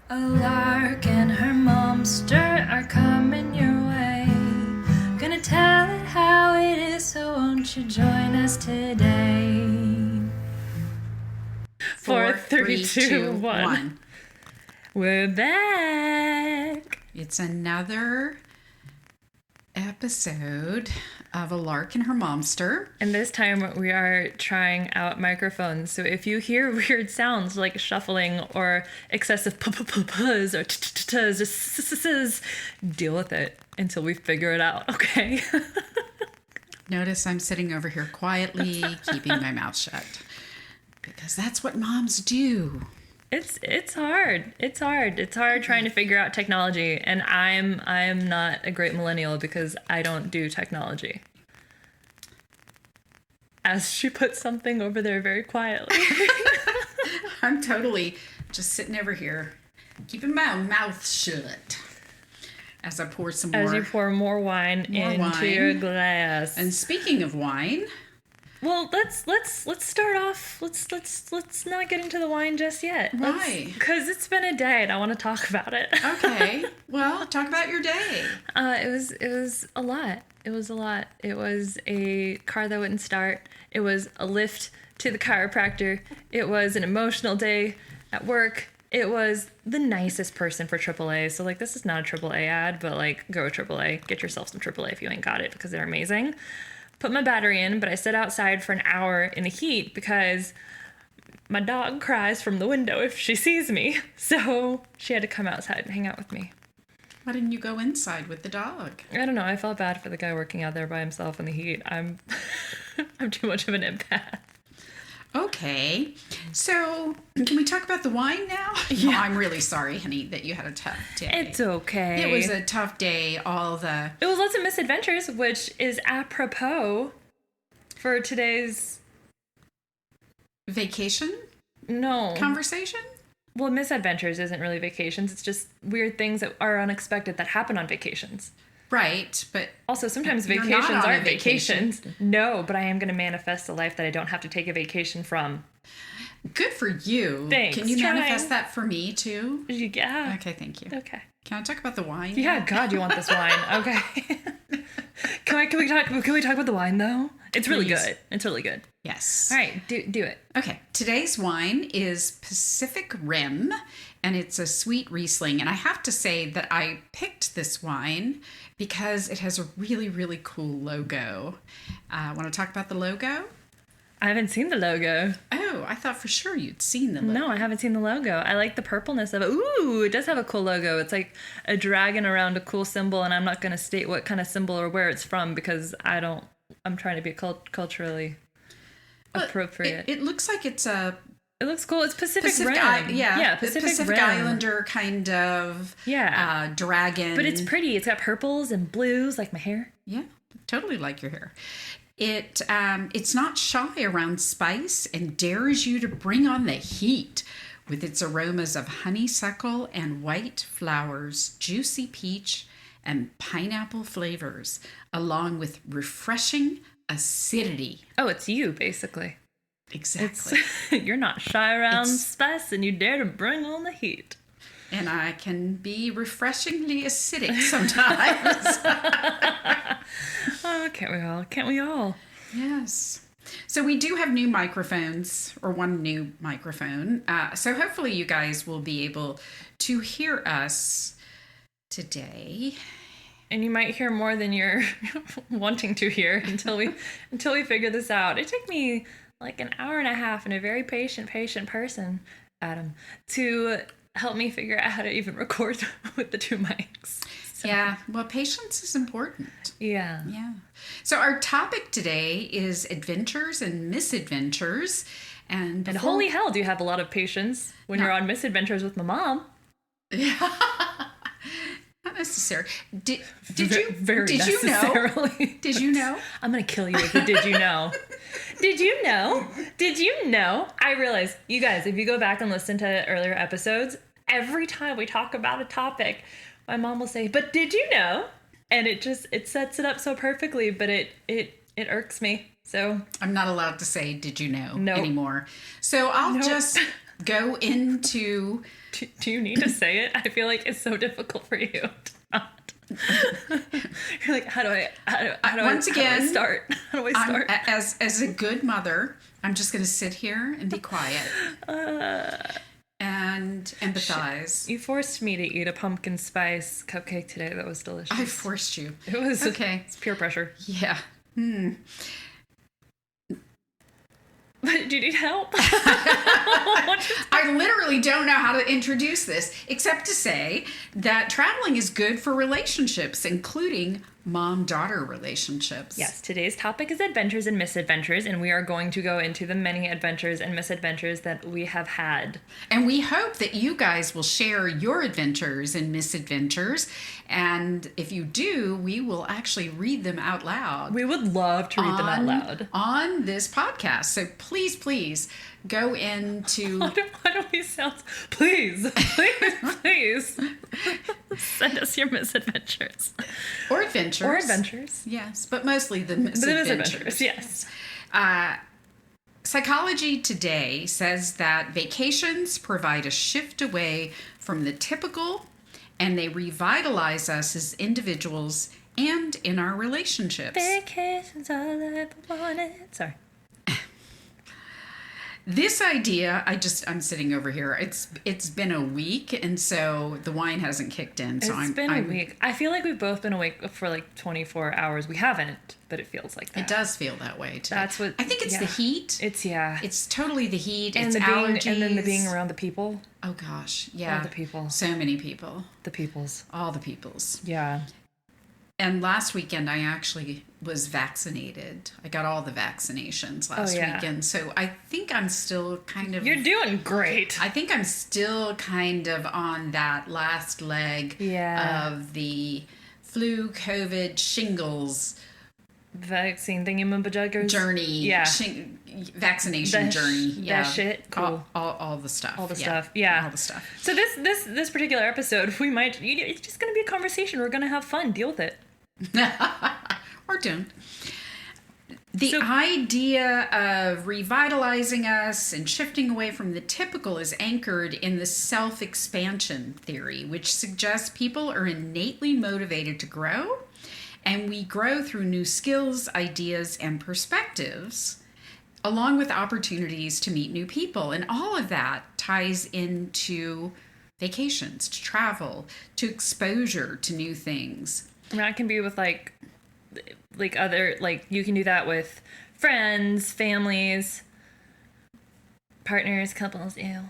A lark and her momster are coming your way. Gonna tell it how it is, so won't you join us today? 4, 3, 2, 1. We're back. It's another episode of A Lark and Her Momster. And this time we are trying out microphones. So if you hear weird sounds like shuffling or excessive p-p-p-puzz or t-t-tuzz, deal with it until we figure it out, okay? Notice I'm sitting over here quietly, keeping my mouth shut. Because that's what moms do. It's hard. It's hard trying to figure out technology, and I'm not a great millennial because I don't do technology. As she puts something over there very quietly. I'm totally just sitting over here, keeping my mouth shut. As I pour some more. As you pour more wine into your glass. And speaking of wine. Well, let's start off. Let's not get into the wine just yet. Why? Because it's been a day and I want to talk about it. Okay. Well, talk about your day. It was a lot. It was a lot. It was a car that wouldn't start. It was a lift to the chiropractor. It was an emotional day at work. It was the nicest person for AAA. So, like, this is not a AAA ad, but, like, go to AAA. Get yourself some AAA if you ain't got it because they're amazing. Put my battery in, but I sit outside for an hour in the heat because my dog cries from the window if she sees me. So she had to come outside and hang out with me. Why didn't you go inside with the dog? I don't know. I felt bad for the guy working out there by himself in the heat. I'm too much of an empath. Okay. So, can we talk about the wine now? Yeah. Oh, I'm really sorry, honey, that you had a tough day. It's okay. It was a tough day. It was lots of misadventures, which is apropos for today's vacation conversation. conversation? Well, misadventures isn't really vacations. It's just weird things that are unexpected that happen on vacations. Right, but also sometimes you're vacations not on a aren't vacations. vacation. No, but I am going to manifest a life that I don't have to take a vacation from. Good for you. Thanks. Can you Trying. manifest that for me too? Yeah. Okay, thank you. Okay. Can I talk about the wine? Yeah, now? God, you want this wine. Okay. Can we talk about the wine though? It's really Please. good. It's really good. Yes. All right, do it. Okay, today's wine is Pacific Rim, and it's a sweet Riesling. And I have to say that I picked this wine because it has a really, really cool logo. Want to talk about the logo? I haven't seen the logo. Oh, I thought for sure you'd seen the logo. No, I haven't seen the logo. I like the purpleness of it. Ooh, it does have a cool logo. It's like a dragon around a cool symbol, and I'm not going to state what kind of symbol or where it's from because I'm trying to be culturally appropriate. It looks like it's a It looks cool. It's Pacific Rim. Pacific Rim. Islander kind of dragon. But it's pretty. It's got purples and blues like my hair. Yeah, totally like your hair. It's not shy around spice and dares you to bring on the heat with its aromas of honeysuckle and white flowers, juicy peach, and pineapple flavors, along with refreshing acidity. Oh, it's you, basically. Exactly. You're not shy around spice and you dare to bring on the heat. And I can be refreshingly acidic sometimes. Oh, can't we all? Yes. So we do have new microphones, or one new microphone. So hopefully you guys will be able to hear us today. And you might hear more than you're wanting to hear until we figure this out. It took me like an hour and a half and a very patient person, Adam, to help me figure out how to even record with the two mics. So. Yeah, well, patience is important. Yeah. Yeah. So our topic today is adventures and misadventures. And holy hell, do you have a lot of patience when you're on misadventures with my mom? Yeah. Not necessary. Did you Very did you know? Did you know? I'm gonna kill you if you did you know. Did you know? Did you know? I realize, you guys, if you go back and listen to earlier episodes, every time we talk about a topic, my mom will say, "But did you know?" And it sets it up so perfectly, but it irks me. So I'm not allowed to say "Did you know?" Nope. anymore. So I'll Nope. just go into... Do you need to say it? I feel like it's so difficult for you to not. You're like, how do I start? How do I start? As a good mother, I'm just going to sit here and be quiet and empathize. You forced me to eat a pumpkin spice cupcake today that was delicious. I forced you. It was okay. It's pure pressure. Yeah. But do you need help? I literally don't know how to introduce this, except to say that traveling is good for relationships, including mom-daughter relationships. Yes, today's topic is adventures and misadventures, and we are going to go into the many adventures and misadventures that we have had. And we hope that you guys will share your adventures and misadventures. And if you do, we will actually read them out loud. We would love to read them out loud on this podcast. So please go into... Why don't we sound... Please send us your misadventures. Or adventures. Or adventures. Yes, but mostly the misadventures. Yes. Psychology Today says that vacations provide a shift away from the typical, and they revitalize us as individuals and in our relationships. Vacations all I ever wanted. Sorry. This idea, I'm sitting over here. It's been a week, and so the wine hasn't kicked in. So It's been a week. I feel like we've both been awake for like 24 hours. We haven't, but it feels like that. It does feel that way too. That's what I think it's the heat. It's totally the heat. And it's the allergies. being, and then the being around the people. Oh gosh, yeah. All the people. So many people. The peoples. All the peoples. Yeah. And last weekend, I actually was vaccinated. I got all the vaccinations last weekend. So I think I'm still kind of... You're doing great. I think I'm still kind of on that last leg of the flu, COVID, shingles... Vaccine thingy-mabajuggers. Journey. Yeah. Vaccination journey. That shit. Cool. All the stuff. All the stuff. Yeah. All the stuff. So this particular episode, it's just going to be a conversation. We're going to have fun. Deal with it. Or don't. The idea of revitalizing us and shifting away from the typical is anchored in the self-expansion theory, which suggests people are innately motivated to grow, and we grow through new skills, ideas, and perspectives, along with opportunities to meet new people. And all of that ties into vacations, to travel, to exposure to new things. I mean, I can be with like other, like you can do that with friends, families, partners, couples. Ew.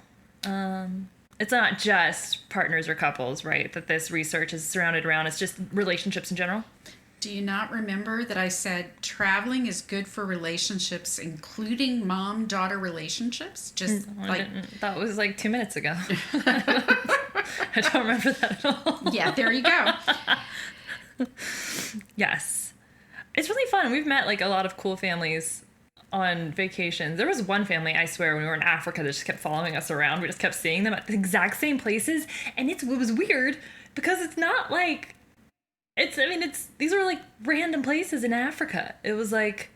It's not just partners or couples, right? That this research is surrounded around. It's just relationships in general. Do you not remember that I said traveling is good for relationships, including mom-daughter relationships? Just that was like 2 minutes ago. I don't remember that at all. Yeah, there you go. Yes. It's really fun. We've met like a lot of cool families on vacations. There was one family, I swear, when we were in Africa that just kept following us around. We just kept seeing them at the exact same places. And it was weird because it's not like... these were like random places in Africa. It was like...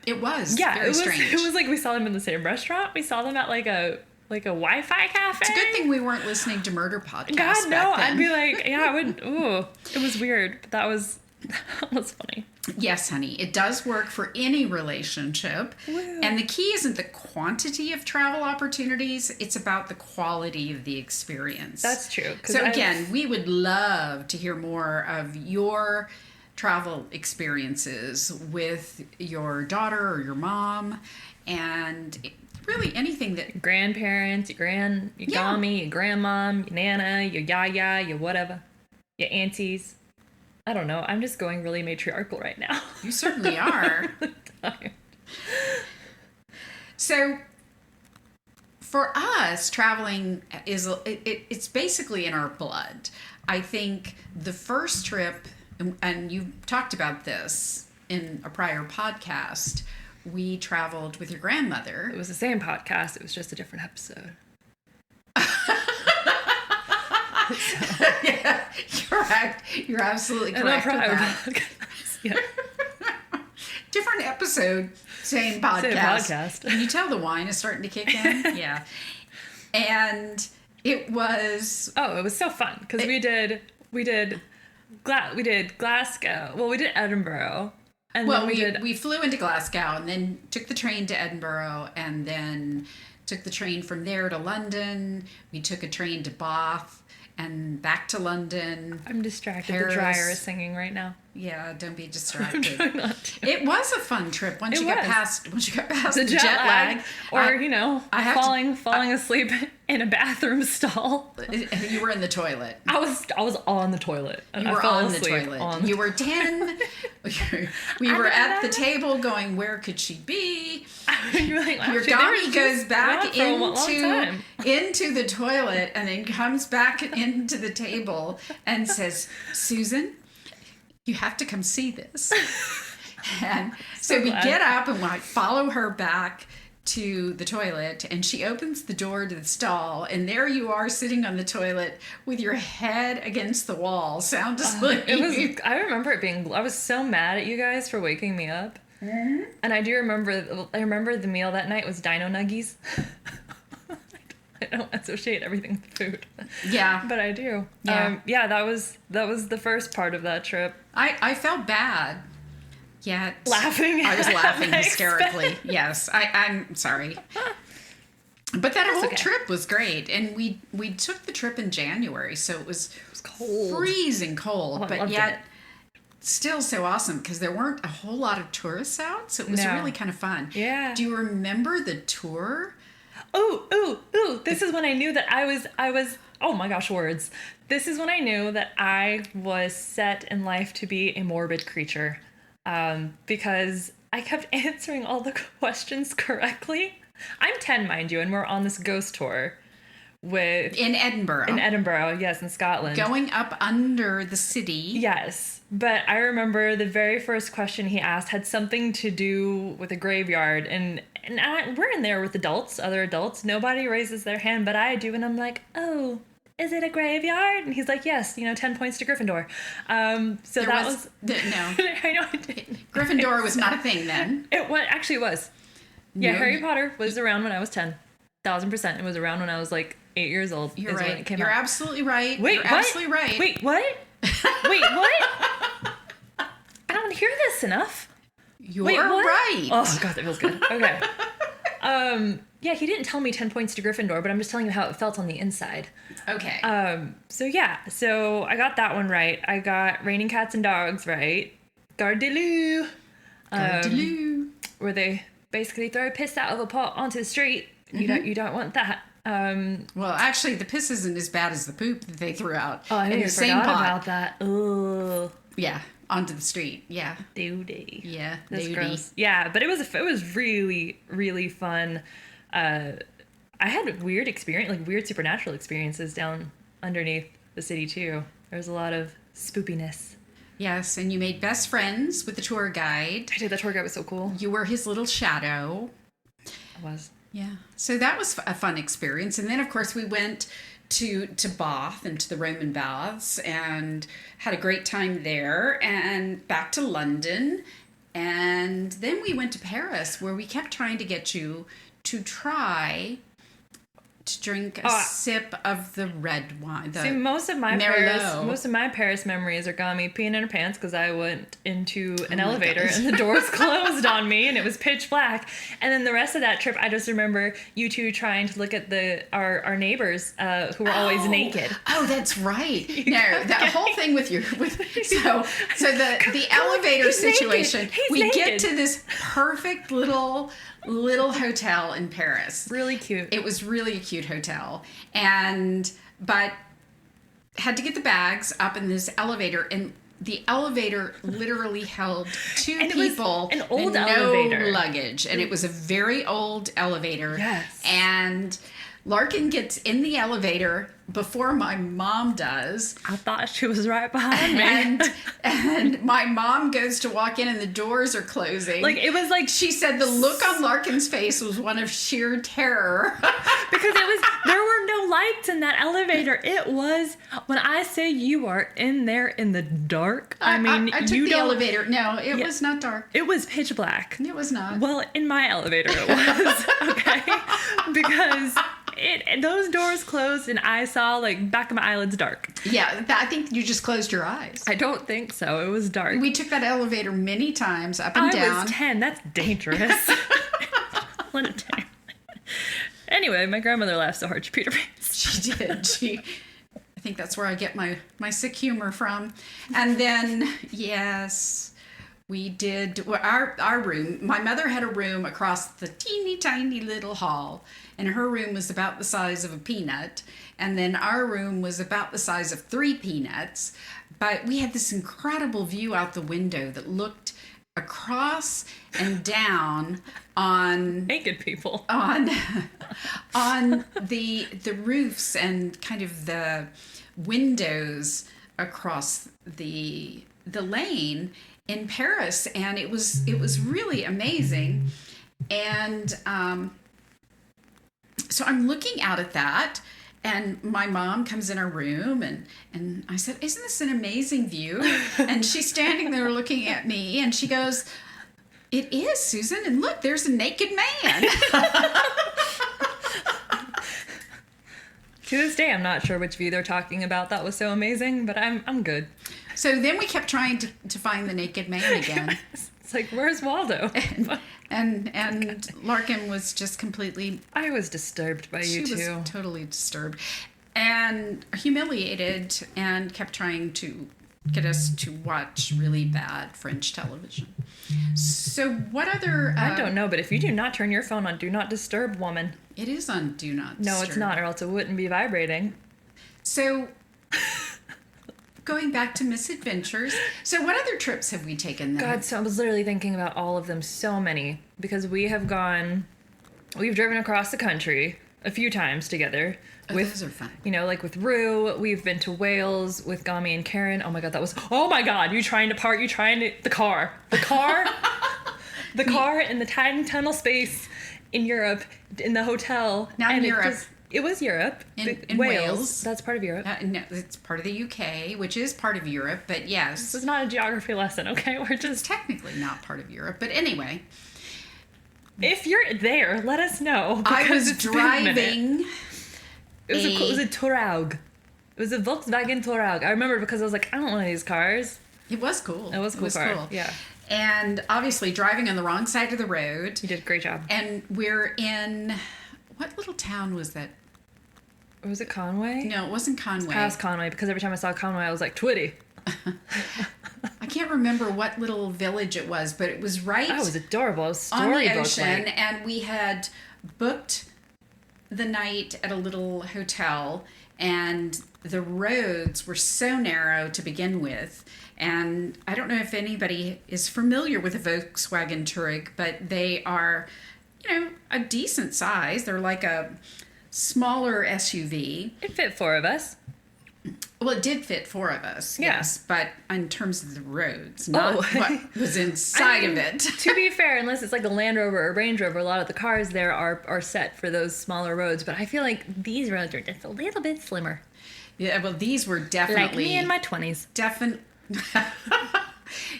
It was very strange. It was like we saw them in the same restaurant. We saw them at like a Wi-Fi cafe. It's a good thing we weren't listening to murder podcasts. God, no. Back then. I'd be like, yeah, I would. Ooh, it was weird. But that was funny. Yes, honey. It does work for any relationship. Woo. And the key isn't the quantity of travel opportunities. It's about the quality of the experience. That's true. So again, we would love to hear more of your travel experiences with your daughter or your mom, and really anything that... Grandparents, your mommy, your grandmom, your nana, your yaya, your whatever, your aunties. I don't know. I'm just going really matriarchal right now. You certainly are. So for us, traveling it's basically in our blood. I think the first trip, and you talked about this in a prior podcast, we traveled with your grandmother. It was the same podcast. It was just a different episode. Yeah, you're absolutely correct with that. Yeah. Different episode, same podcast. Same podcast. Can you tell the wine is starting to kick in? Yeah. And it was... Oh, it was so fun because we did Glasgow. Well, we did Edinburgh. And Well, then we flew into Glasgow and then took the train to Edinburgh and then took the train from there to London. We took a train to Bath and back to London. I'm distracted. Paris. The dryer is singing right now. Yeah, don't be I'm distracted. trying not to. It was a fun trip once you got past The the jet lag. or I have falling asleep in a bathroom stall. You were in the toilet. I was on the toilet. And You I were fell on the asleep toilet. on You were 10. We were at the table going, where could she be? You're like, Your actually, they were doggy goes just back gone for a long time. into the toilet and then comes back into the table and says, Susan, you have to come see this. And so we get up and like follow her back to the toilet, and she opens the door to the stall, and there you are sitting on the toilet with your head against the wall, sound asleep. I remember it being. I was so mad at you guys for waking me up, and I do remember. I remember the meal that night was Dino Nuggies. I don't associate everything with food. Yeah, but I do. Yeah. That was the first part of that trip. I felt bad. Yeah, Laughing. I was laughing I hysterically. Yes, I'm sorry. But that whole okay. trip was great, and we took the trip in January, so it was cold, freezing cold, I but loved yet it. Still so awesome because there weren't a whole lot of tourists out, so it was really kind of fun. Yeah. Do you remember the tour? Ooh! This is when I knew that I was. Oh my gosh, words! This is when I knew that I was set in life to be a morbid creature. Because I kept answering all the questions correctly. I'm 10, mind you, and we're on this ghost tour In Edinburgh. Yes, in Scotland. Going up under the city. Yes, but I remember the very first question he asked had something to do with a graveyard, and we're in there with other adults. Nobody raises their hand, but I do, and I'm like, oh, is it a graveyard? And he's like, yes, 10 points to Gryffindor. So there that was no. I know I didn't. Gryffindor was not a thing then. It was. Yeah, No. Harry Potter was around when I was 10. 1,000%. It was around when I was like 8 years old. You're is right. When it came You're out. absolutely right. Wait, You're what? absolutely right. Wait, what? Wait, what? I don't hear this enough. You're Wait, what? right. Oh god, that feels good. Okay. Yeah, he didn't tell me 10 points to Gryffindor, but I'm just telling you how it felt on the inside. Okay. So I got that one right. I got Raining Cats and Dogs right. Gardeloo. Where they basically throw piss out of a pot onto the street. You don't want that. Well, actually, the piss isn't as bad as the poop that they threw out. Oh, I in the same forgot pot. about that. Ugh. Yeah, onto the street. Yeah. Duty. Yeah. That's duty. gross. Yeah, but it was really, really fun. I had weird supernatural experiences down underneath the city too. There was a lot of spoopiness. Yes, and you made best friends with the tour guide. I did. The tour guide was so cool. You were his little shadow. I was. Yeah. So that was a fun experience. And then, of course, we went to Bath and to the Roman baths and had a great time there, and back to London. And then we went to Paris, where we kept trying to get you to try to drink a sip of the red wine. See, most of my Paris memories are got me peeing in her pants because I went into an elevator and the doors closed on me and it was pitch black. And then the rest of that trip, I just remember you two trying to look at our neighbors who were always naked. Oh, that's right. That whole thing with the elevator situation. We naked. Get to this perfect little hotel in Paris. Really cute. It was really a cute hotel. But had to get the bags up in this elevator, and the elevator literally held two people an old and elevator. No luggage. And it was a very old elevator. Yes. And Larkin gets in the elevator before my mom does. I thought she was right behind me. And my mom goes to walk in and the doors are closing. Like, it was like... She said the look on Larkin's face was one of sheer terror. Because there were no lights in that elevator. It was, when I say you are in there in the dark, I took the elevator. No, it was not dark. It was pitch black. It was not. Well, in my elevator it was, okay? Because Those doors closed and I saw like back of my eyelids dark. Yeah, I think you just closed your eyes. I don't think so. It was dark. We took that elevator many times up and down. I was 10. That's dangerous. What a time. Anyway, my grandmother laughed so hard she peed her pants. She did. I think that's where I get my sick humor from. And then, yes, we did our room. My mother had a room across the teeny tiny little hall, and her room was about the size of a peanut. And then our room was about the size of 3 peanuts. But we had this incredible view out the window that looked across and down on naked people on the roofs and kind of the windows across the lane in Paris, and it was really amazing. And so I'm looking out at that, and my mom comes in our room, and I said, "Isn't this an amazing view?" And she's standing there looking at me, and she goes, "It is, Susan, and look, there's a naked man." To this day, I'm not sure which view they're talking about. That was so amazing, but I'm good. So then we kept trying to find the naked man again. It's like, where's Waldo? And Larkin was just completely... I was disturbed by you too. She was totally disturbed and humiliated, and kept trying to get us to watch really bad French television. So what other... I don't know, but if you do not turn your phone on Do Not Disturb, woman... It is on Do Not Disturb. No, it's not, or else it wouldn't be vibrating. So... Going back to Misadventures. So what other trips have we taken then? God, so I was literally thinking about all of them, so many. Because we've driven across the country a few times together. Those are fun. You know, like with Rue, we've been to Wales with Gami and Karen. Oh my God, oh my God, the car. The car in the tiny tunnel space in Europe, in the hotel. Not in Europe. It was Europe. In Wales. That's part of Europe. No, it's part of the UK, which is part of Europe, but yes. This is not a geography lesson, okay? It's technically not part of Europe, but anyway. If you're there, let us know. I was driving. It was a Touareg. It was a Volkswagen Touareg. I remember because I was like, I don't want one of these cars. It was cool. It was a cool car. Cool. Yeah. And obviously driving on the wrong side of the road. You did a great job. And we're in... What little town was that? Was it Conway? No, it wasn't Conway. It's past Conway, because every time I saw Conway, I was like, Twitty. I can't remember what little village it was, but it was right... Oh, it was adorable. It was on the ocean, storybook-like. and we had booked the night at a little hotel, and the roads were so narrow to begin with. And I don't know if anybody is familiar with a Volkswagen Touareg, but they are... a decent size. They're like a smaller SUV. It fit 4 of us. Well, it did fit 4 of us, yeah. Yes. But in terms of the roads, not what was inside of it. To be fair, unless it's like a Land Rover or Range Rover, a lot of the cars there are set for those smaller roads. But I feel like these roads are just a little bit slimmer. Yeah, well, these were definitely... Like me in my 20s.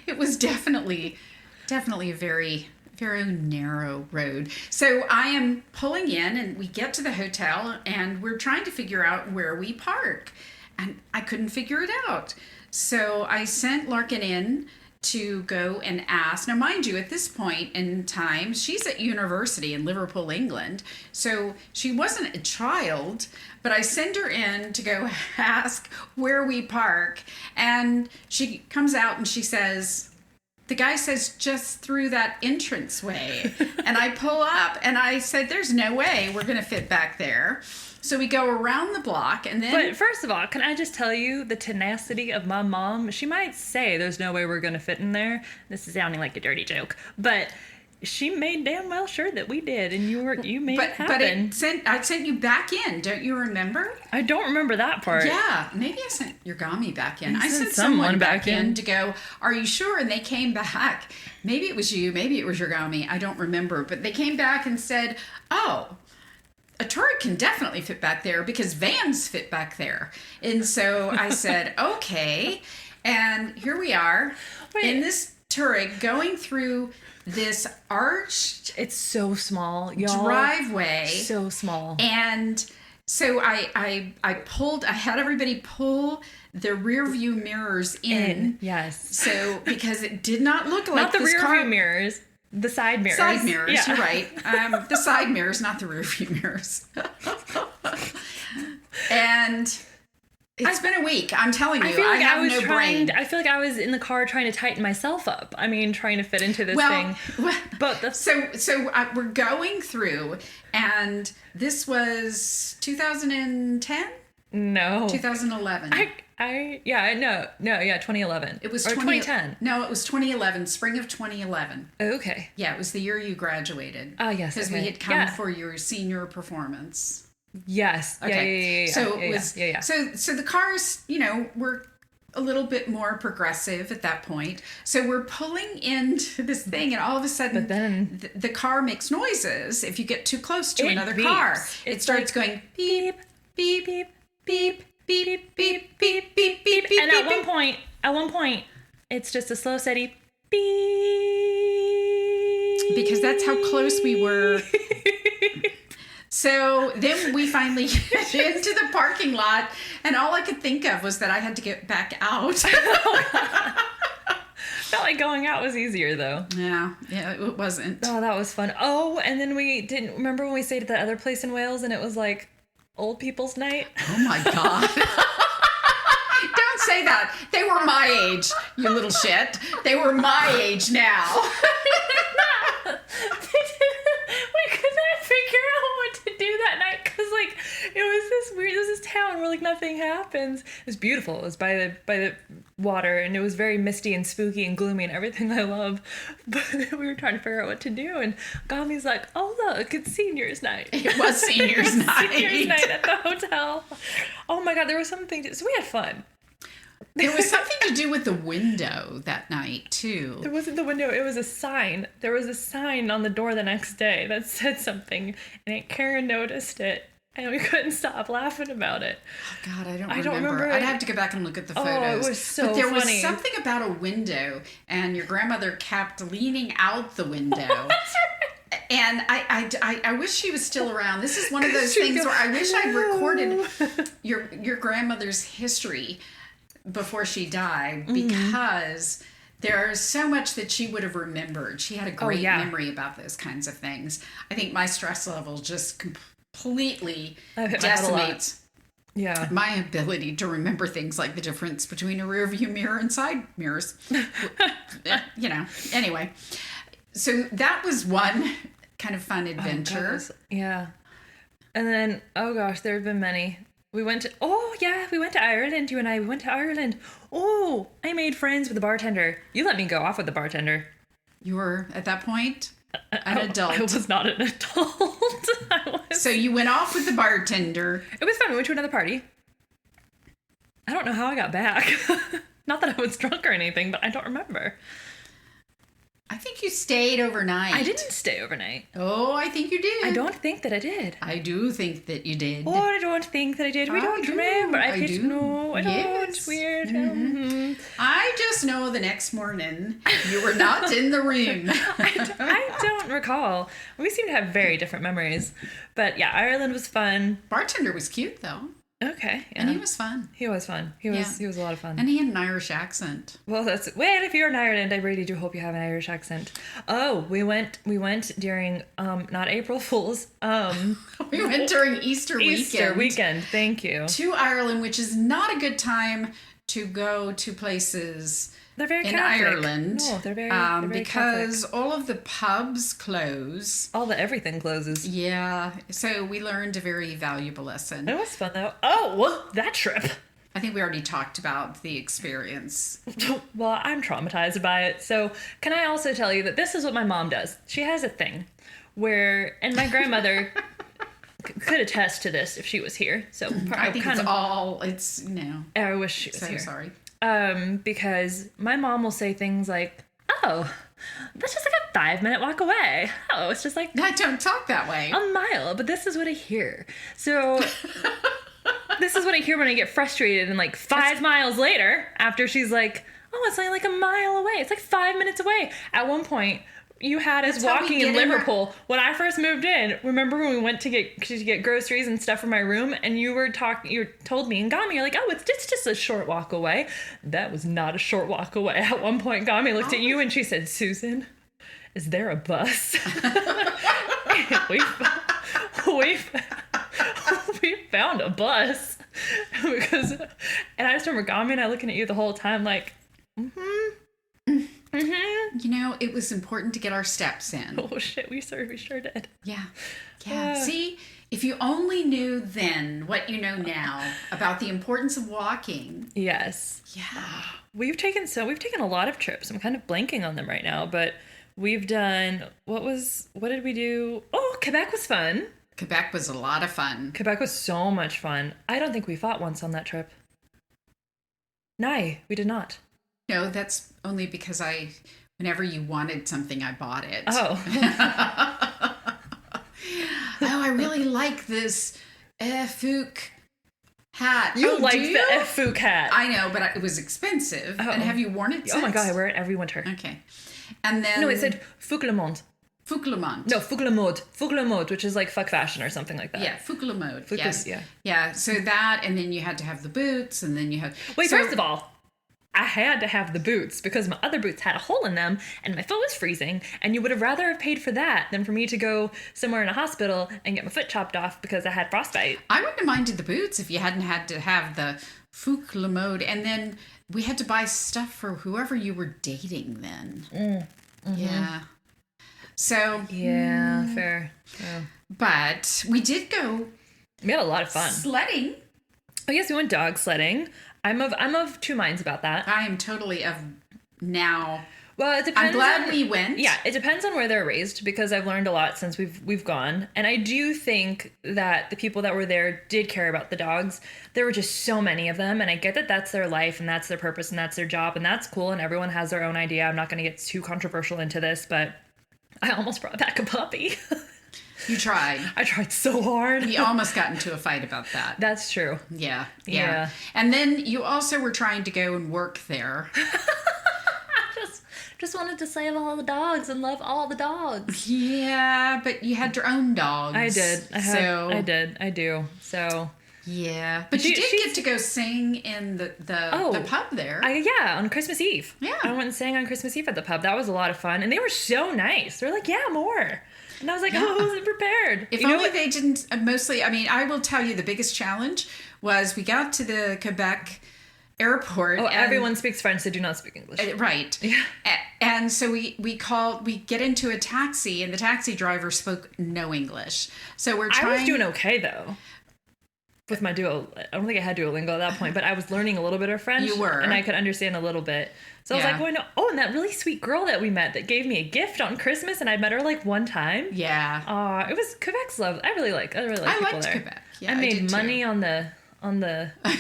It was definitely a very narrow road. So I am pulling in, and we get to the hotel, and we're trying to figure out where we park, and I couldn't figure it out. So I sent Larkin in to go and ask. Now, mind you, at this point in time, she's at university in Liverpool, England, so she wasn't a child, but I send her in to go ask where we park, and she comes out and she says... The guy says, just through that entranceway. And I pull up, and I said, there's no way we're going to fit back there. So we go around the block, and then... But first of all, can I just tell you the tenacity of my mom? She might say there's no way we're going to fit in there. This is sounding like a dirty joke. But she made damn well sure that we did, and you made it happen. But I sent you back in. Don't you remember? I don't remember that part. Yeah, maybe I sent your Gami back in. I sent sent someone back in to go, are you sure? And they came back. Maybe it was you. Maybe it was your Gami. I don't remember. But they came back and said, oh, a Touareg can definitely fit back there because vans fit back there. And so I said, okay. And here we are in this Turek going through this arched It's so small, y'all. driveway. So small. And so I had everybody pull the rear view mirrors in. Yes. So, because it did not look like Not the this rear car. view mirrors. The side mirrors. Side mirrors, Yeah. you're right. The side mirrors, not the rear view mirrors. And it's been a week. I'm telling you, I have no brain. I feel like I was in the car trying to tighten myself up. I mean, trying to fit into this thing. But so we're going through, and this was 2010? No. 2011. 2011. It was or 2010. No, it was 2011, spring of 2011. Okay. Yeah, it was the year you graduated. Ah, yes. Because okay. we had come for your senior performance. Yes. Okay. Yeah. So it was. So the cars, were a little bit more progressive at that point. So we're pulling into this thing, and all of a sudden, But then the car makes noises if you get too close to It another beeps. car. It It's starts like going beep, beep, beep, beep, beep, beep, beep, beep, beep, beep, and beep, at one point, it's just a slow, steady beep. because that's how close we were. So then we finally get into the parking lot, and all I could think of was that I had to get back out. Felt like going out was easier though. Yeah, it wasn't. Oh, that was fun. Oh, and then we didn't remember when we stayed at the other place in Wales, and it was like old people's night. Oh my God. Don't say that. They were my age, you little shit. They were my age now. We could not figure out what to do that night because it was this town where nothing happens. It was beautiful. It was by the water, and it was very misty and spooky and gloomy and everything I love. But we were trying to figure out what to do, and Gami's like, "Oh look, it's seniors night." It was seniors night. Seniors night at the hotel. Oh my God, there was something. So we had fun. There was something to do with the window that night too. It wasn't the window. It was a sign. There was a sign on the door the next day that said something, and Aunt Karen noticed it, and we couldn't stop laughing about it. Oh God, I don't don't remember I'd it. have to go back and look at the photos. Oh, it was so But there funny. was something about a window, and your grandmother kept leaning out the window. And I wish she was still around. This is one of those things where I wish I'd recorded your grandmother's history before she died, because there's so much that she would have remembered. She had a great memory about those kinds of things. I think my stress level just completely decimates my ability to remember things like the difference between a rear view mirror and side mirrors. Anyway. So that was one kind of fun adventure. Yeah. And then, oh gosh, there have been many. We went to Ireland. You and I went to Ireland. Oh, I made friends with the bartender. You let me go off with the bartender. You were, at that point, an adult. I was not an adult. So you went off with the bartender. It was fun. We went to another party. I don't know how I got back. Not that I was drunk or anything, but I don't remember. I think you stayed overnight. I didn't stay overnight. Oh, I think you did. I don't think that I did. I do think that you did. Oh, I don't think that I did. We don't remember. I do. No, I Yes. don't. Weird. Mm-hmm. I just know the next morning you were not in the room. I don't recall. We seem to have very different memories. But yeah, Ireland was fun. Bartender was cute, though. Okay. Yeah. And he was fun. He was fun. He was a lot of fun. And he had an Irish accent. Well, if you're in Ireland, I really do hope you have an Irish accent. Oh, we went during not April Fools. We went during Easter weekend. Thank you. To Ireland, which is not a good time to go to places They're very in Catholic. Ireland. No, they're very because Catholic. all of the pubs close. All the everything closes. Yeah. So we learned a very valuable lesson. It was fun though. Oh, that trip. I think we already talked about the experience. Well, I'm traumatized by it. So can I also tell you that this is what my mom does? She has a thing where, and my grandmother could attest to this if she was here. So I think it's I wish she was here. Sorry. Because my mom will say things like, "Oh, that's just like a 5-minute walk away. Oh, it's just like I don't talk that way. a mile." But this is what I hear. So this is what I hear when I get frustrated, and 5 miles later, after she's like, oh, it's only like a mile away. It's like 5 minutes away. At one point, you had us That's how we walking get in in Liverpool. When I first moved in, remember when we went to get groceries and stuff for my room, and you told me and Gami, you're like, oh, it's just a short walk away. That was not a short walk away. At one point, Gami looked at you and she said, Susan, is there a bus? we found a bus. And I just remember Gami and I looking at you the whole time like, You know, it was important to get our steps in. oh shit, we sure did. Yeah. See, if you only knew then what you know now about the importance of walking. Yes. Yeah. We've taken a lot of trips. I'm kind of blanking on them right now, but we've done, what did we do? Oh, Quebec was fun. Quebec was a lot of fun. Quebec was so much fun. I don't think we fought once on that trip. No, we did not. No, that's only because whenever you wanted something, I bought it. Oh. Oh, I really like this Fouk hat. You oh, liked do the you? Fouk hat. I know, but it was expensive. Oh. And have you worn it since? Oh my god, I wear it every winter. Okay. And then... No, it said Fouk Le Monde. Fouk Le Monde. No, Fouk Le Mode. Fouk Le Mode, which is like fuck fashion or something like that. Yeah, Fouk Le Mode. Fouk Le- Yes. yeah. Yeah, so that, and then you had to have the boots, and then you had... Wait, so, first of all, I had to have the boots because my other boots had a hole in them and my foot was freezing, and you would have rather have paid for that than for me to go somewhere in a hospital and get my foot chopped off because I had frostbite. I wouldn't have minded the boots if you hadn't had to have the Fouk Le Mode, and then we had to buy stuff for whoever you were dating then. Yeah. So... Yeah, fair. Yeah. But we did go We had a lot of fun. sledding. Oh yes, we went dog sledding. I'm of two minds about that. I am totally of now. Well, it depends. I'm glad we went. Yeah, it depends on where they're raised because I've learned a lot since we've gone, and I do think that the people that were there did care about the dogs. There were just so many of them, and I get that that's their life and that's their purpose and that's their job and that's cool, and everyone has their own idea. I'm not going to get too controversial into this, but I almost brought back a puppy. You tried. I tried so hard. We almost got into a fight about that. That's true. Yeah. Yeah. And then you also were trying to go and work there. Just wanted to save all the dogs and love all the dogs. Yeah, but you had your own dogs. I did. I do. So yeah, but you did get to go sing in the pub there. On Christmas Eve. Yeah. I went and sang on Christmas Eve at the pub. That was a lot of fun, and they were so nice. They're like, yeah, more. And I was like, oh, I wasn't prepared. If only they didn't mostly. I mean, I will tell you the biggest challenge was we got to the Quebec airport. Oh, everyone speaks French. They do not speak English. Right. Yeah. And so we get into a taxi, and the taxi driver spoke no English. So we're trying. I was doing okay though. With my I don't think I had Duolingo at that point, but I was learning a little bit of French. You were. And I could understand a little bit. So I was like, going, oh, and that really sweet girl that we met that gave me a gift on Christmas, and I met her like one time. Yeah. It was Quebec's love. I really like people liked there. Quebec. Yeah, I made money on the.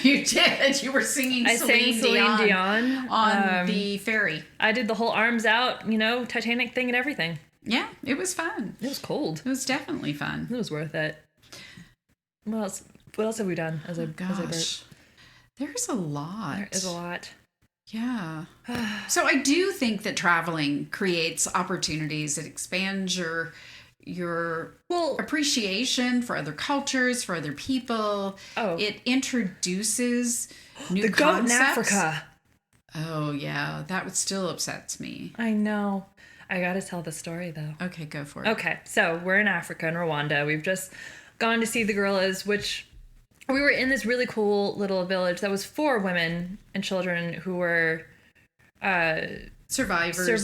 You did. You were singing Celine Dion on the ferry. I did the whole arms out, Titanic thing and everything. Yeah, it was fun. It was cold. It was definitely fun. It was worth it. What else have we done as a Bert? There's a lot. There is a lot. Yeah. So I do think that traveling creates opportunities. It expands your appreciation for other cultures, for other people. Oh. It introduces new the goat in concepts. Africa. Oh, yeah. That still upsets me. I know. I gotta tell the story, though. Okay, go for it. Okay, so we're in Africa, in Rwanda. We've just gone to see the gorillas, which we were in this really cool little village that was for women and children who were survivors of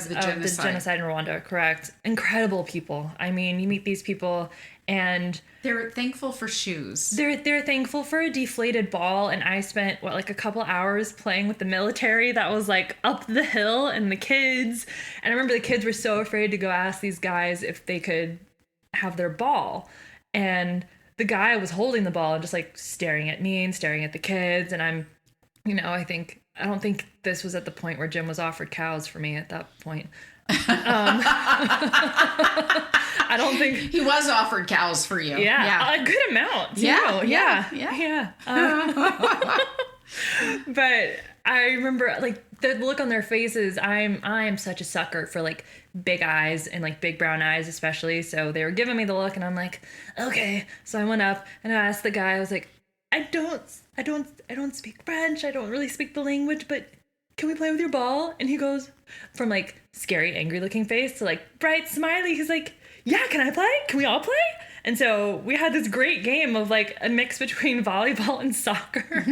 the genocide. genocide in Rwanda, correct. Incredible people. I mean, you meet these people and they're thankful for shoes. They're thankful for a deflated ball, and I spent a couple hours playing with the military that was like up the hill and the kids. And I remember the kids were so afraid to go ask these guys if they could have their ball. And the guy was holding the ball and just like staring at me and staring at the kids. And I'm, I don't think this was at the point where Jim was offered cows for me at that point. I don't think he was offered cows for you. Yeah. A good amount. Too. Yeah. Yeah. But I remember like the look on their faces. I'm such a sucker for like big eyes and like big brown eyes especially. So they were giving me the look and I'm like, okay. So I went up and I asked the guy, I was like, I don't speak French. I don't really speak the language, but can we play with your ball? And he goes from like scary, angry looking face to like bright, smiley. He's like, yeah, can I play? Can we all play? And so we had this great game of like a mix between volleyball and soccer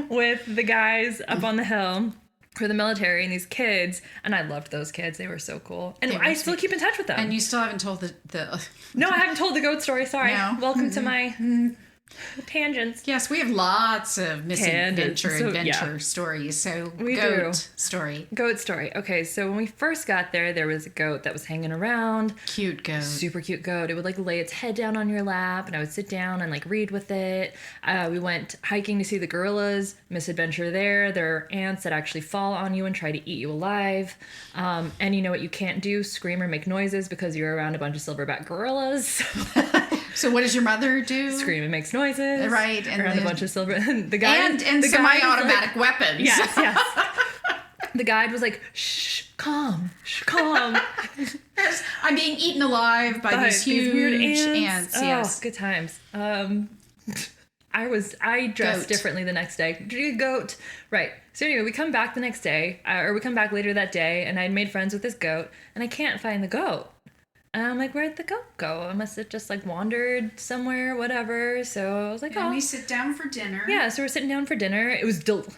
with the guys up on the hill for the military and these kids. And I loved those kids. They were so cool. And I still keep in touch with them. And you still haven't told the No, I haven't told the goat story. Sorry. No. Welcome to my tangents. Yes, we have lots of misadventure So, adventure stories. So We goat do. story. Goat story. Okay, so when we first got there was a goat that was hanging around. Cute goat. Super cute goat. It would like lay its head down on your lap and I would sit down and like read with it. We went hiking to see the gorillas. Misadventure there. There are ants that actually fall on you and try to eat you alive. And you know what you can't do? Scream or make noises because you're around a bunch of silverback gorillas. So what does your mother do? Scream and makes noises. Right. And around a bunch of silver. The guy and the guy was semi-automatic like, weapons. Yes. The guide was like, shh, calm. I'm being eaten alive by these huge weird ants. Oh, Yes. good times. I dressed Goat. differently the next day. Goat. Right. So anyway, we come back the next day, or we come back later that day, and I had made friends with this goat, and I can't find the goat. And I'm like, where'd the goat go? I must have just like wandered somewhere, whatever. So I was like, And we sit down for dinner. Yeah, so we're sitting down for dinner. It was delicious.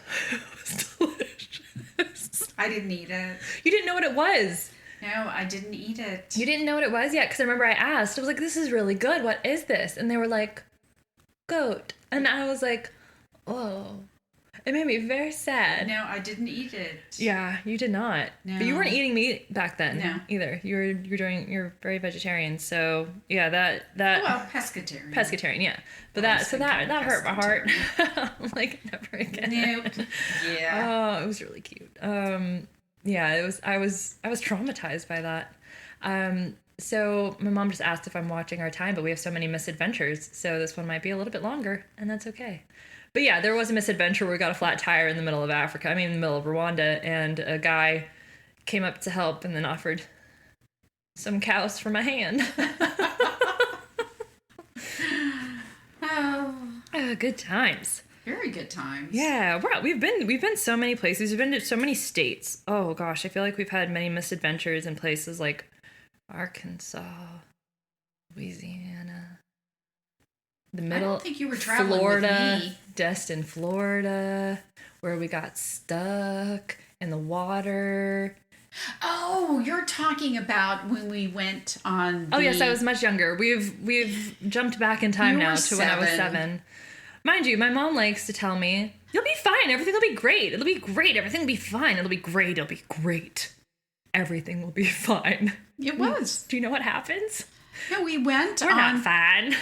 I didn't eat it. You didn't know what it was. No, I didn't eat it. You didn't know what it was yet? Because I remember I asked. I was like, this is really good. What is this? And they were like, goat. And I was like, oh. It made me very sad. No, I didn't eat it. Yeah, you did not. No. But you weren't eating meat back then. No. Either. You're very vegetarian. So yeah, that Well, pescatarian. pescatarian, yeah. But Well, that hurt my heart. I'm like, never again. Nope. Yeah. Oh, it was really cute. Yeah, it was. I was traumatized by that. So my mom just asked if I'm watching our time, but we have so many misadventures, so this one might be a little bit longer, and that's okay. But yeah, there was a misadventure where we got a flat tire in the middle of Africa. I mean, in the middle of Rwanda, and a guy came up to help and then offered some cows for my hand. Good times. Very good times. Yeah, we've been so many places. We've been to so many states. Oh gosh, I feel like we've had many misadventures in places like Arkansas, Louisiana, the middle. I don't think you were traveling Florida, with me. Destin, Florida, where we got stuck in the water. Oh, you're talking about when we went on Oh yes, I was much younger. We've jumped back in time You now were to when I was 7. Mind you, my mom likes to tell me, "You'll be fine. Everything will be great. It'll be great. Everything will be fine. It'll be great. It'll be great. Everything will be fine." It was. Do you know what happens? No, we went We're on. not fine.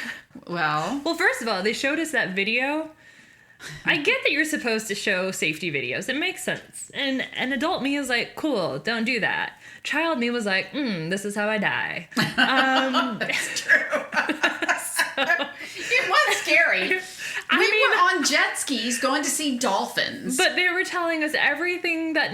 Well, Well, first of all, they showed us that video. I get that you're supposed to show safety videos. It makes sense. And an adult me is like, cool, don't do that. Child me was like, this is how I die. that's true. It was scary. We were on jet skis going to see dolphins. But they were telling us everything that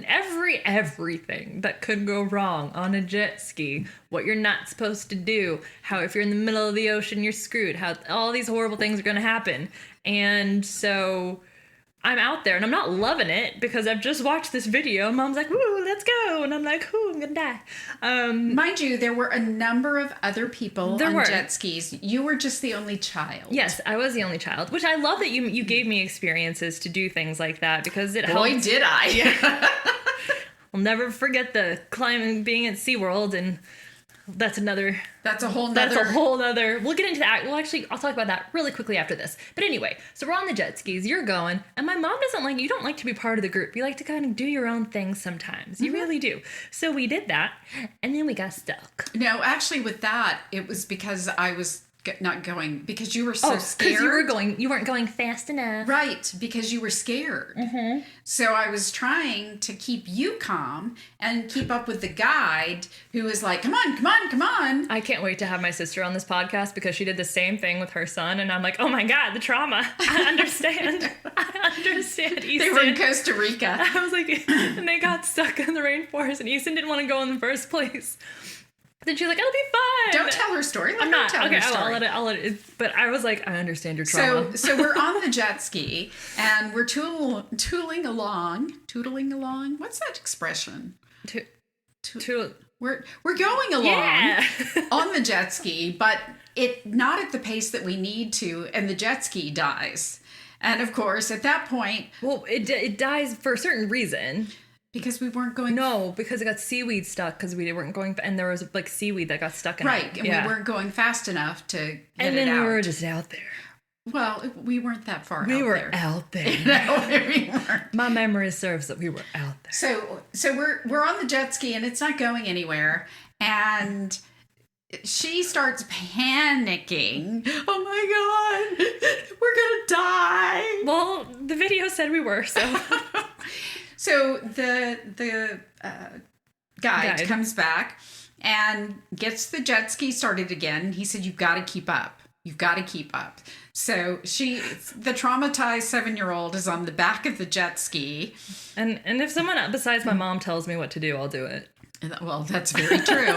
everything that could go wrong on a jet ski, what you're not supposed to do, how if you're in the middle of the ocean you're screwed, how all these horrible things are going to happen. And so I'm out there and I'm not loving it because I've just watched this video. Mom's like, "Woo, let's go." And I'm like, "Ooh, I'm going to die." Mind you, there were a number of other people There on were. jet skis. You were just the only child. Yes, I was the only child, which I love that you gave me experiences to do things like that because it Boy, helped. did I. I'll never forget the climbing, being at SeaWorld, and that's a whole nother. We'll get into that. I'll talk about that really quickly after this. But anyway, so we're on the jet skis. You're going, and my mom you don't like to be part of the group. You like to kind of do your own thing sometimes. You really do. So we did that, and then we got stuck. No, actually, with that, it was because I was not going because you were so scared. Because you weren't going fast enough. Right, because you were scared. Mm-hmm. So I was trying to keep you calm and keep up with the guide who was like, come on, come on, come on. I can't wait to have my sister on this podcast because she did the same thing with her son. And I'm like, oh my God, the trauma. I understand. at Easton. They were in Costa Rica. I was like, and they got stuck in the rainforest, and Easton didn't want to go in the first place. Then she's like, "It'll be fine." Don't tell her story. I'm not. Tell Okay, her story. I'll let it. But I was like, I understand your trauma. So we're on the jet ski, and we're tootling along. What's that expression? We're going along on the jet ski, but it not at the pace that we need to, and the jet ski dies. And of course, at that point, well, it dies for a certain reason. Because we weren't going... No, because it got seaweed stuck because we weren't going... And there was, like, seaweed that got stuck in it. Right, and we weren't going fast enough to get it out. And then we were just out there. Well, we weren't that far out there. We were out there. No, we weren't. My memory serves that we were out there. So we're on the jet ski, and it's not going anywhere. And she starts panicking. Oh, my God. We're going to die. Well, the video said we were, so... So the guide comes back and gets the jet ski started again. He said, "You've got to keep up. You've got to keep up." So the traumatized 7-year-old is on the back of the jet ski. And if someone besides my mom tells me what to do, I'll do it. Well, that's very true.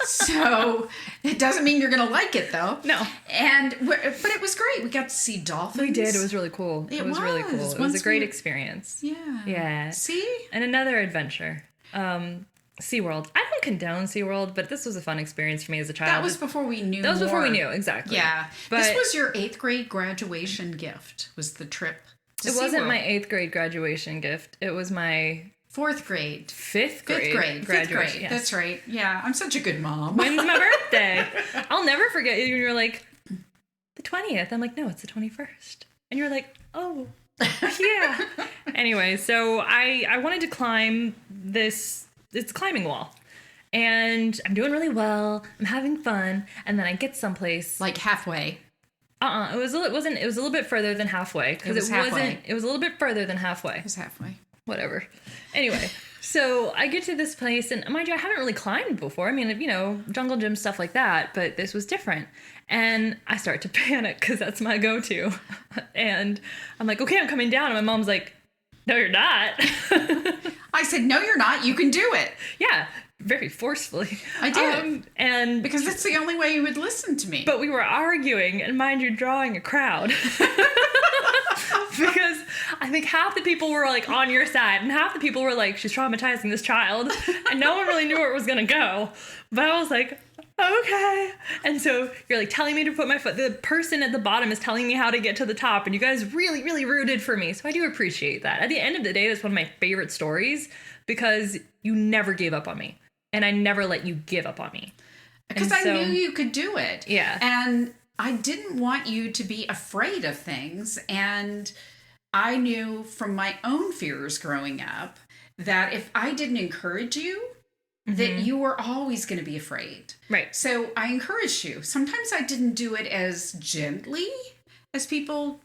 So it doesn't mean you're going to like it, though. No. But it was great. We got to see dolphins. We did. It was really cool. It was really cool. It was a great experience. Yeah. Yeah. See? And another adventure. SeaWorld. I don't condone SeaWorld, but this was a fun experience for me as a child. That was before we knew That was before more. we knew, exactly. Yeah. But this was your 8th grade graduation gift, was the trip to It wasn't SeaWorld. my 8th grade graduation gift. It was my 4th grade. 5th grade. 5th grade. Graduation. Yes. That's right. Yeah, I'm such a good mom. When's my birthday? I'll never forget you. You're like, the 20th. I'm like, no, it's the 21st. And you're like, oh, yeah. Anyway, so I wanted to climb this climbing wall. And I'm doing really well. I'm having fun. And then I get someplace. Like halfway. It was a little bit further than halfway. Because it was a little bit further than halfway. It was halfway. Whatever. Anyway, so I get to this place, and mind you, I haven't really climbed before. I mean, jungle gym, stuff like that, but this was different. And I start to panic because that's my go-to. And I'm like, okay, I'm coming down. And my mom's like, no, you're not. I said, no, you're not. You can do it. Yeah, very forcefully. I did. And because that's the only way you would listen to me. But we were arguing, and mind you, drawing a crowd. Because I think half the people were like on your side, and half the people were like, she's traumatizing this child, and no one really knew where it was gonna go. But I was like, okay. And so you're like telling me to put my foot. The person at the bottom is telling me how to get to the top, and you guys really, really rooted for me. So I do appreciate that. At the end of the day, that's one of my favorite stories because you never gave up on me, and I never let you give up on me. Because I knew you could do it. Yeah. And I didn't want you to be afraid of things. And I knew from my own fears growing up that if I didn't encourage you, that you were always going to be afraid. Right. So I encouraged you. Sometimes I didn't do it as gently as people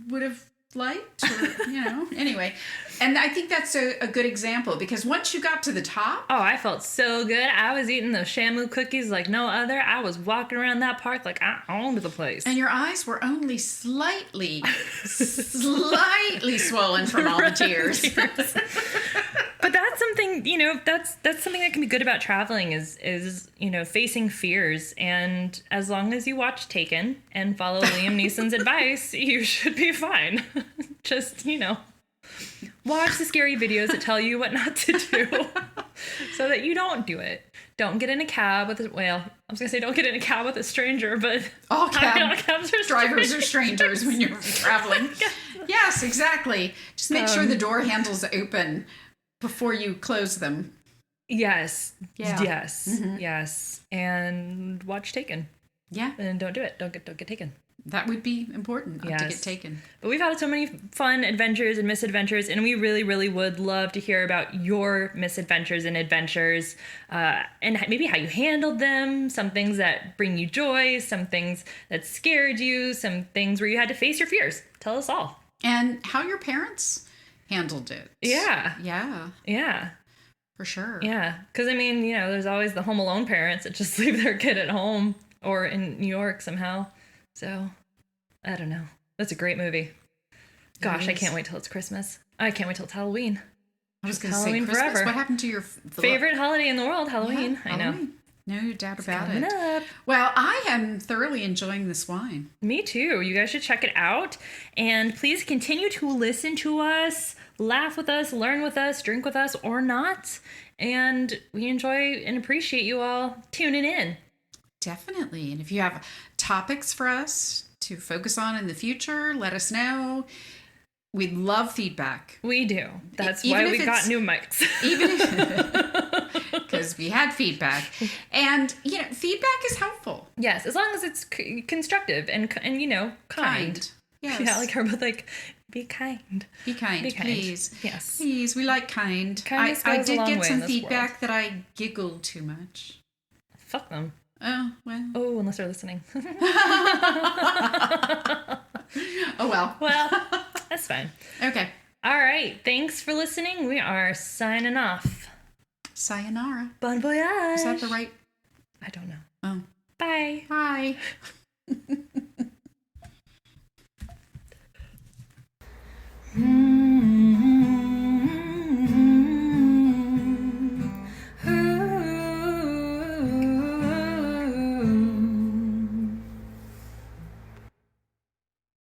would have liked, or, anyway. And I think that's a good example, because once you got to the top... Oh, I felt so good. I was eating those Shamu cookies like no other. I was walking around that park like I owned the place. And your eyes were only slightly swollen from all the tears. But that's something, that's something that can be good about traveling is facing fears. And as long as you watch Taken and follow Liam Neeson's advice, you should be fine. Just, watch the scary videos that tell you what not to do so that you don't do it. Don't get in a cab with don't get in a cab with a stranger, but all cabs are drivers are strangers when you're traveling. Yes, exactly. Just make sure the door handles open before you close them. Yes. Yeah. Yes. Mm-hmm. Yes. And watch Taken. Yeah. And don't do it. Don't get taken. That would be important, not to get taken. But we've had so many fun adventures and misadventures, and we really, really would love to hear about your misadventures and adventures, and maybe how you handled them, some things that bring you joy, some things that scared you, some things where you had to face your fears. Tell us all. And how your parents handled it. Yeah. Yeah. Yeah. For sure. Yeah. Because, there's always the Home Alone parents that just leave their kid at home or in New York somehow. So, I don't know. That's a great movie. Gosh, I can't wait till it's Christmas. I can't wait till it's Halloween. I was going to say Halloween Christmas. forever. What happened to your Favorite holiday in the world, Halloween. Yeah, I know. Halloween. No doubt about Coming it. up. Well, I am thoroughly enjoying this wine. Me too. You guys should check it out. And please continue to listen to us, laugh with us, learn with us, drink with us, or not. And we enjoy and appreciate you all tuning in. Definitely. And if you have topics for us to focus on in the future, let us know. We'd love feedback. We do. That's Even why if we got new mics. Even if, because we had feedback. And, feedback is helpful. Yes, as long as it's constructive and kind. Yes. Yeah, like her, but like, be kind. Be kind, Be kind. please. Yes. Please, we like kind. Kindness I goes a did long get way some in this feedback world. that I giggled too much. Fuck them. Oh, well. Oh, unless they're listening. Oh, well. Well, that's fine. Okay. All right. Thanks for listening. We are signing off. Sayonara. Bon voyage. Is that the right? I don't know. Oh. Bye. Bye.